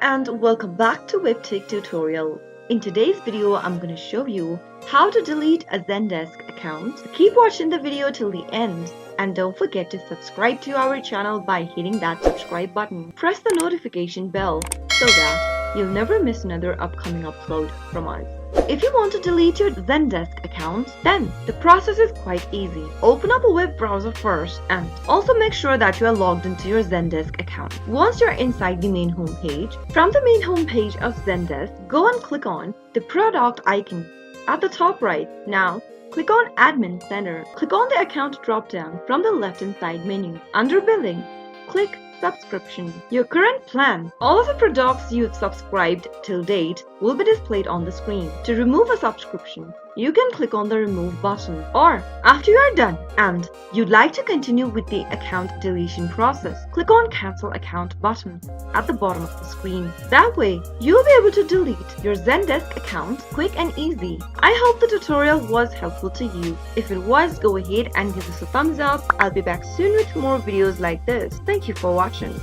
and welcome back to Webtech Tutorial. In today's video, I'm going to show you how to delete a ZenDesk account. So keep watching the video till the end and don't forget to subscribe to our channel by hitting that subscribe button. Press the notification bell so that you'll never miss another upcoming upload from us. If you want to delete your ZenDesk account, then the process is quite easy. Open up a web browser first and also make sure that you are logged into your ZenDesk account. Once you're inside the main home page, from the main home page of ZenDesk, go and click on the product icon at the top right. Now, click on Admin Center. Click on the account drop-down from the left-hand side menu. Under Billing, click Subscription. Your current plan. All of the products you've subscribed till date will be displayed on the screen. To remove a subscription, you can click on the Remove button. Or, after you are done and you'd like to continue with the account deletion process, click on Cancel Account button at the bottom of the screen. That way, you'll be able to delete your ZenDesk account quick and easy. I hope the tutorial was helpful to you. If it was, go ahead and give us a thumbs up. I'll be back soon with more videos like this. Thank you for watching.